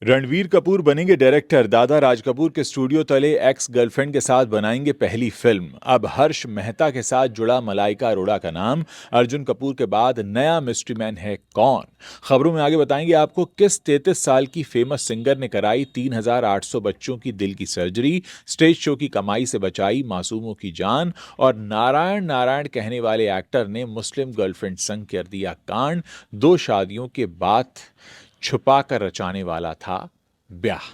रणवीर कपूर बनेंगे डायरेक्टर। दादा राज कपूर के स्टूडियो तले एक्स गर्लफ्रेंड के साथ बनाएंगे पहली फिल्म। अब हर्ष मेहता के साथ जुड़ा मलाइका अरोड़ा का नाम। अर्जुन कपूर के बाद नया मिस्ट्री मैन है कौन? खबरों में आगे बताएंगे आपको किस 33 साल की फेमस सिंगर ने कराई 3,800 बच्चों की दिल की सर्जरी, स्टेज शो की कमाई से बचाई मासूमों की जान, और नारायण नारायण कहने वाले एक्टर ने मुस्लिम गर्लफ्रेंड संग कर दिया कांड। दो शादियों के बाद छुपा कर रचाने वाला था ब्याह।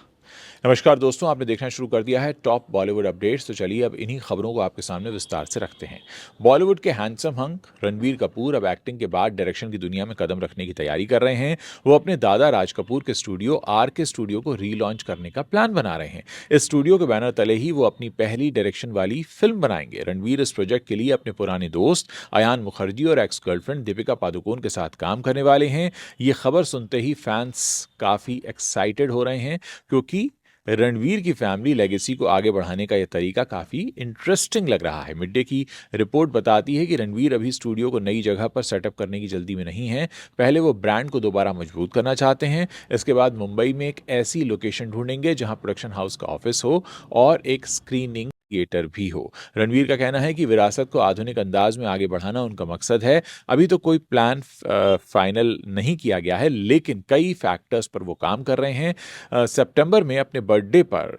नमस्कार दोस्तों, आपने देखना शुरू कर दिया है टॉप बॉलीवुड अपडेट्स। तो चलिए अब इन्हीं खबरों को आपके सामने विस्तार से रखते हैं। बॉलीवुड के हैंडसम हंक रणबीर कपूर अब एक्टिंग के बाद डायरेक्शन की दुनिया में कदम रखने की तैयारी कर रहे हैं। वो अपने दादा राज कपूर के स्टूडियो आर के स्टूडियो को रीलॉन्च करने का प्लान बना रहे हैं। इस स्टूडियो के बैनर तले ही वो अपनी पहली डायरेक्शन वाली फिल्म बनाएंगे। रणबीर इस प्रोजेक्ट के लिए अपने पुराने दोस्त अयान मुखर्जी और एक्स गर्लफ्रेंड दीपिका पादुकोण के साथ काम करने वाले हैं। ये खबर सुनते ही फैंस काफी एक्साइटेड हो रहे हैं, क्योंकि रणवीर की फैमिली लेगेसी को आगे बढ़ाने का यह तरीका काफी इंटरेस्टिंग लग रहा है। मिड डे की रिपोर्ट बताती है कि रणवीर अभी स्टूडियो को नई जगह पर सेटअप करने की जल्दी में नहीं है। पहले वो ब्रांड को दोबारा मजबूत करना चाहते हैं। इसके बाद मुंबई में एक ऐसी लोकेशन ढूंढेंगे जहां प्रोडक्शन हाउस का ऑफिस हो और एक स्क्रीनिंग थिएटर भी हो। रणवीर का कहना है कि विरासत को आधुनिक अंदाज में आगे बढ़ाना उनका मकसद है। अभी तो कोई प्लान फाइनल नहीं किया गया है, लेकिन कई फैक्टर्स पर वो काम कर रहे हैं। सितंबर में अपने बर्थडे पर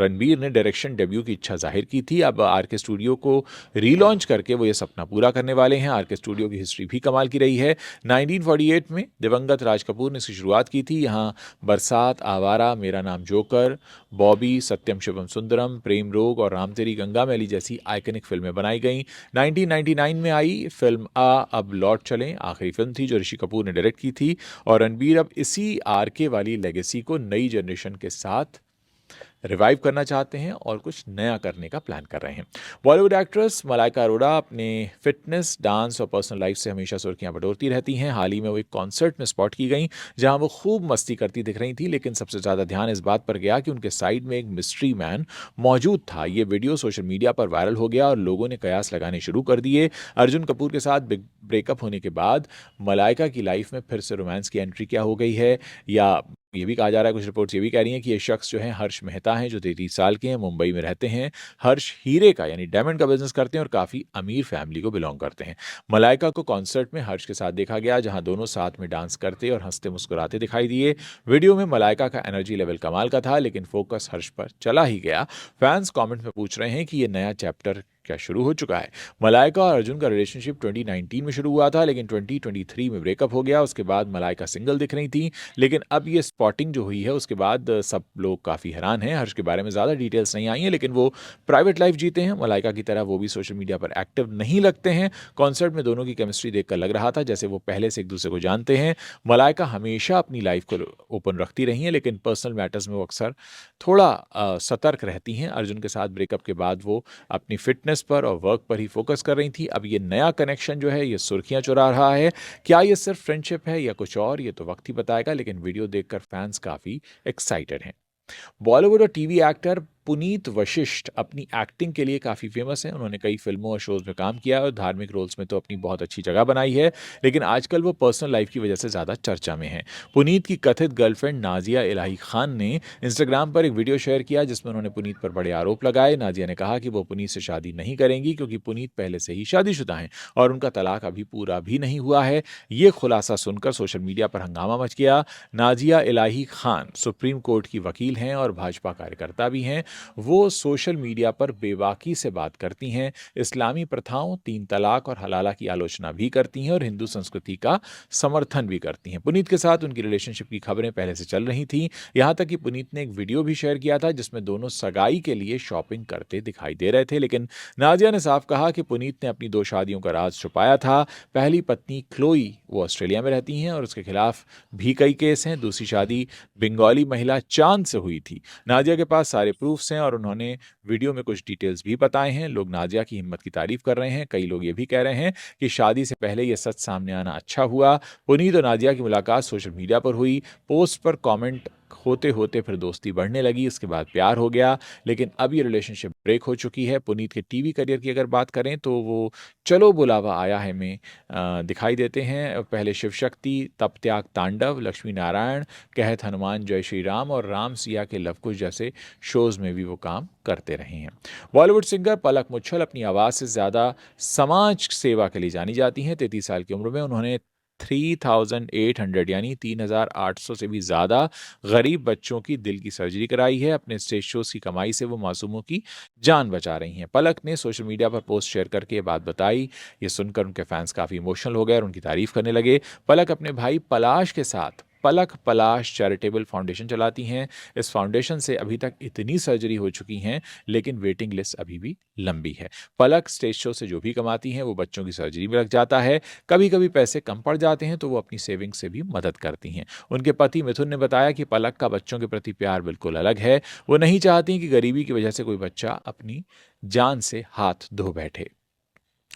रणबीर ने डायरेक्शन डेब्यू की इच्छा जाहिर की थी। अब आर के स्टूडियो को रीलॉन्च करके वो ये सपना पूरा करने वाले हैं। आर के स्टूडियो की हिस्ट्री भी कमाल की रही है। 1948 में दिवंगत राज कपूर ने इसकी शुरुआत की थी। यहाँ बरसात, आवारा, मेरा नाम जोकर, बॉबी, सत्यम शिवम सुंदरम, प्रेम रोग और राम तेरी गंगा मैली जैसी आइकनिक फिल्में बनाई गईं। 1999 में आई फिल्म आ अब लौट चलें आखिरी फिल्म थी जो ऋषि कपूर ने डायरेक्ट की थी। और रणबीर अब इसी आरके वाली लेगेसी को नई जनरेशन के साथ रिवाइव करना चाहते हैं और कुछ नया करने का प्लान कर रहे हैं। बॉलीवुड एक्ट्रेस मलाइका अरोड़ा अपने फिटनेस, डांस और पर्सनल लाइफ से हमेशा सुर्खियां बटोरती रहती हैं। हाल ही में वो एक कॉन्सर्ट में स्पॉट की गई जहां वो खूब मस्ती करती दिख रही थी, लेकिन सबसे ज्यादा ध्यान इस बात पर गया कि उनके साइड में एक मिस्ट्री मैन मौजूद था। ये वीडियो सोशल मीडिया पर वायरल हो गया और लोगों ने कयास लगाने शुरू कर दिए। अर्जुन कपूर के साथ बिग ब्रेकअप होने के बाद मलाइका की लाइफ में फिर से रोमांस की एंट्री क्या हो गई है, या ये भी कहा जा रहा है, कुछ रिपोर्ट्स ये भी कह रही हैं कि ये शख्स जो है हर्ष मेहता हैं, जो 33 साल के हैं, मुंबई में रहते हैं। हर्ष हीरे का यानी डायमंड का बिजनेस करते हैं और काफी अमीर फैमिली को बिलोंग करते हैं। मलाइका को कॉन्सर्ट में हर्ष के साथ देखा गया, जहां दोनों साथ में डांस करते और हंसते मुस्कुराते दिखाई दिए। वीडियो में मलाइका का एनर्जी लेवल कमाल का था, लेकिन फोकस हर्ष पर चला ही गया। फैंस कमेंट में पूछ रहे हैं कि ये नया चैप्टर क्या शुरू हो चुका है। मलाइका और अर्जुन का रिलेशनशिप 2019 में शुरू हुआ था, लेकिन 2023 में ब्रेकअप हो गया। उसके बाद मलाइका सिंगल दिख रही थी, लेकिन अब ये स्पॉटिंग जो हुई है उसके बाद सब लोग काफी हैरान हैं। हर्ष के बारे में ज्यादा डिटेल्स नहीं आई हैं, लेकिन वो प्राइवेट लाइफ जीते हैं। मलाइका की तरह वो भी सोशल मीडिया पर एक्टिव नहीं लगते हैं। कॉन्सर्ट में दोनों की केमिस्ट्री देखकर लग रहा था जैसे वो पहले से एक दूसरे को जानते हैं। मलाइका हमेशा अपनी लाइफ को ओपन रखती रही हैं, लेकिन पर्सनल मैटर्स में वो अक्सर थोड़ा सतर्क रहती हैं। अर्जुन के साथ ब्रेकअप के बाद वो अपनी फिटनेस पर और वर्क पर ही फोकस कर रही थी। अब ये नया कनेक्शन जो है ये सुर्खियां चुरा रहा है। क्या ये सिर्फ फ्रेंडशिप है या कुछ और, ये तो वक्त ही बताएगा, लेकिन वीडियो देखकर फैंस काफी एक्साइटेड हैं। बॉलीवुड और टीवी एक्टर पुनीत वशिष्ठ अपनी एक्टिंग के लिए काफ़ी फेमस हैं। उन्होंने कई फिल्मों और शोज में काम किया और धार्मिक रोल्स में तो अपनी बहुत अच्छी जगह बनाई है, लेकिन आजकल वो पर्सनल लाइफ की वजह से ज़्यादा चर्चा में हैं। पुनीत की कथित गर्लफ्रेंड नाजिया इलाही खान ने इंस्टाग्राम पर एक वीडियो शेयर किया जिसमें उन्होंने पुनीत पर बड़े आरोप लगाए। नाजिया ने कहा कि वो पुनीत से शादी नहीं करेंगी क्योंकि पुनीत पहले से ही शादीशुदा हैं और उनका तलाक अभी पूरा भी नहीं हुआ है। ये खुलासा सुनकर सोशल मीडिया पर हंगामा मच गया। नाजिया इलाही खान सुप्रीम कोर्ट की वकील हैं और भाजपा कार्यकर्ता भी हैं। वो सोशल मीडिया पर बेबाकी से बात करती हैं, इस्लामी प्रथाओं, तीन तलाक और हलाला की आलोचना भी करती हैं और हिंदू संस्कृति का समर्थन भी करती हैं। पुनीत के साथ उनकी रिलेशनशिप की खबरें पहले से चल रही थी। यहां तक कि पुनीत ने एक वीडियो भी शेयर किया था जिसमें दोनों सगाई के लिए शॉपिंग करते दिखाई दे रहे थे, लेकिन नाजिया ने साफ कहा कि पुनीत ने अपनी 2 शादियों का राज छुपाया था। पहली पत्नी क्लोई वो ऑस्ट्रेलिया में रहती हैं और उसके खिलाफ भी कई केस हैं। दूसरी शादी बंगाली महिला चांद से हुई थी। नाजिया के पास सारे प्रूफ्स हैं और उन्होंने वीडियो में कुछ डिटेल्स भी बताए हैं। लोग नाजिया की हिम्मत की तारीफ कर रहे हैं। कई लोग ये भी कह रहे हैं कि शादी से पहले यह सच सामने आना अच्छा हुआ। पुनीत और नाजिया की मुलाकात सोशल मीडिया पर हुई। पोस्ट पर कमेंट होते होते फिर दोस्ती बढ़ने लगी, इसके बाद प्यार हो गया, लेकिन अब ये रिलेशनशिप ब्रेक हो चुकी है। पुनीत के टीवी करियर की अगर बात करें तो वो चलो बुलावा आया है में दिखाई देते हैं। पहले शिव शक्ति, तब त्याग तांडव, लक्ष्मी नारायण, कहत हनुमान जय श्री राम और राम सिया के लव कुश जैसे शोज में भी वो काम करते रहे हैं। बॉलीवुड सिंगर पलक मुच्छल अपनी आवाज़ से ज़्यादा समाज सेवा के लिए जानी जाती हैं। 33 साल की उम्र में उन्होंने 3800 यानी 3800 से भी ज़्यादा गरीब बच्चों की दिल की सर्जरी कराई है। अपने स्टेज शोज की कमाई से वो मासूमों की जान बचा रही हैं। पलक ने सोशल मीडिया पर पोस्ट शेयर करके ये बात बताई। ये सुनकर उनके फैंस काफ़ी इमोशनल हो गए और उनकी तारीफ करने लगे। पलक अपने भाई पलाश के साथ पलक पलाश चैरिटेबल फाउंडेशन चलाती हैं। इस फाउंडेशन से अभी तक इतनी सर्जरी हो चुकी हैं, लेकिन वेटिंग लिस्ट अभी भी लंबी है। पलक स्टेज शो से जो भी कमाती हैं वो बच्चों की सर्जरी में लग जाता है। कभी कभी पैसे कम पड़ जाते हैं तो वो अपनी सेविंग से भी मदद करती हैं। उनके पति मिथुन ने बताया कि पलक का बच्चों के प्रति प्यार बिल्कुल अलग है। वो नहीं चाहती कि गरीबी की वजह से कोई बच्चा अपनी जान से हाथ धो बैठे।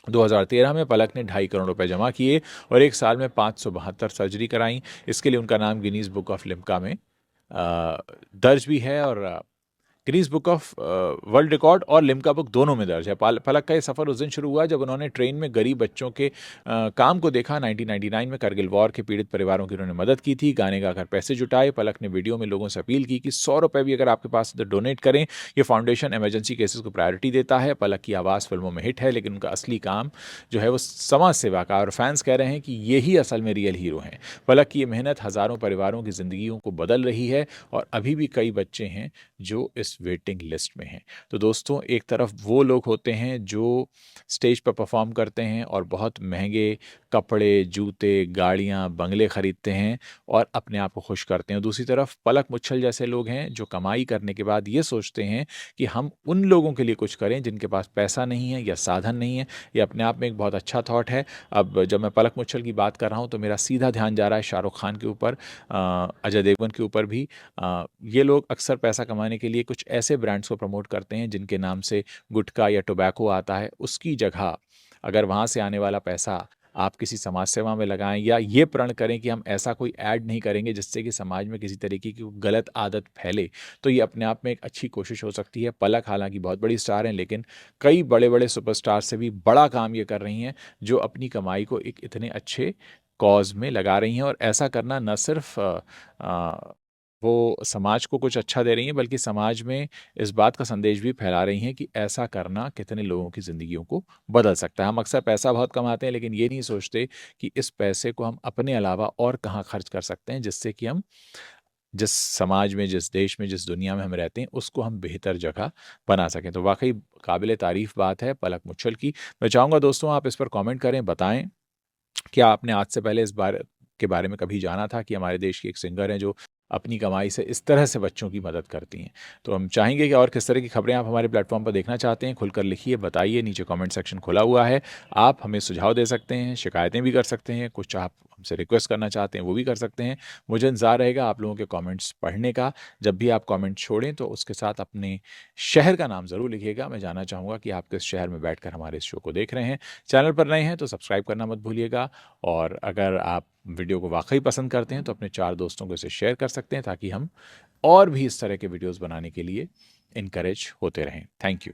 2013 में पलक ने 2.5 करोड़ रुपए जमा किए और एक साल में 572 सर्जरी कराई। इसके लिए उनका नाम गिनीज बुक ऑफ लिम्का में दर्ज भी है और Guinness book of world record और लिम्का बुक दोनों में दर्ज है। पलक का ये सफ़र उस दिन शुरू हुआ जब उन्होंने ट्रेन में गरीब बच्चों के काम को देखा। 1999 में करगिल वॉर के पीड़ित परिवारों की उन्होंने मदद की थी। गाने गाकर पैसे जुटाए। पलक ने वीडियो में लोगों से अपील की कि 100 रुपये भी अगर आपके पास तो डोनेट करें। ये फाउंडेशन इमरजेंसी केसेस को प्रायोरिटी देता है। पलक की आवाज़ फिल्मों में हिट है, लेकिन उनका असली काम जो है वो समाज सेवा का, और फैंस कह रहे हैं कि यही असल में रियल हीरो हैं। पलक की ये मेहनत हज़ारों परिवारों की ज़िंदगियों को बदल रही है और अभी भी कई बच्चे हैं जो इस वेटिंग लिस्ट में हैं। तो दोस्तों, एक तरफ वो लोग होते हैं जो स्टेज पर परफॉर्म करते हैं और बहुत महंगे कपड़े, जूते, गाड़ियाँ, बंगले खरीदते हैं और अपने आप को खुश करते हैं। दूसरी तरफ पलक मुच्छल जैसे लोग हैं जो कमाई करने के बाद ये सोचते हैं कि हम उन लोगों के लिए कुछ करें जिनके पास पैसा नहीं है या साधन नहीं है। ये अपने आप में एक बहुत अच्छा थॉट है। अब जब मैं पलक मुच्छल की बात कर रहा हूँ तो मेरा सीधा ध्यान जा रहा है शाहरुख खान के ऊपर, अजय देवगन के ऊपर भी। ये लोग अक्सर पैसा कमाने के लिए कुछ ऐसे ब्रांड्स को प्रमोट करते हैं जिनके नाम से गुटखा या टोबैको आता है। उसकी जगह अगर वहाँ से आने वाला पैसा आप किसी समाज सेवा में लगाएं या ये प्रण करें कि हम ऐसा कोई ऐड नहीं करेंगे जिससे कि समाज में किसी तरीके की गलत आदत फैले, तो ये अपने आप में एक अच्छी कोशिश हो सकती है। पलक हालांकि बहुत बड़ी स्टार हैं, लेकिन कई बड़े बड़े सुपरस्टार से भी बड़ा काम ये कर रही हैं जो अपनी कमाई को एक इतने अच्छे कॉज में लगा रही हैं। और ऐसा करना न सिर्फ वो समाज को कुछ अच्छा दे रही हैं, बल्कि समाज में इस बात का संदेश भी फैला रही हैं कि ऐसा करना कितने लोगों की ज़िंदगियों को बदल सकता है। हम अक्सर पैसा बहुत कमाते हैं, लेकिन ये नहीं सोचते कि इस पैसे को हम अपने अलावा और कहाँ खर्च कर सकते हैं, जिससे कि हम जिस समाज में, जिस देश में, जिस दुनिया में हम रहते हैं, उसको हम बेहतर जगह बना सकें। तो वाक़ई काबिल तारीफ़ बात है पलक मुच्छल की। मैं चाहूँगा दोस्तों आप इस पर कमेंट करें, बताएँ क्या आपने आज से पहले इस बारे में कभी जाना था कि हमारे देश की एक सिंगर हैं जो अपनी कमाई से इस तरह से बच्चों की मदद करती हैं। तो हम चाहेंगे कि और किस तरह की खबरें आप हमारे प्लेटफॉर्म पर देखना चाहते हैं, खुलकर लिखिए, बताइए। नीचे कमेंट सेक्शन खुला हुआ है। आप हमें सुझाव दे सकते हैं, शिकायतें भी कर सकते हैं, कुछ आप हमसे रिक्वेस्ट करना चाहते हैं वो भी कर सकते हैं। मुझे इंतज़ार रहेगा आप लोगों के कमेंट्स पढ़ने का। जब भी आप कमेंट छोड़ें तो उसके साथ अपने शहर का नाम ज़रूर लिखिएगा। मैं जानना चाहूँगा कि आप किस शहर में बैठकर हमारे इस शो को देख रहे हैं। चैनल पर नए हैं तो सब्सक्राइब करना मत भूलिएगा, और अगर आप वीडियो को वाक़ई पसंद करते हैं तो अपने 4 दोस्तों को इसे शेयर कर सकते हैं ताकि हम और भी इस तरह के वीडियोज़ बनाने के लिए इनकरेज होते रहें। Thank you.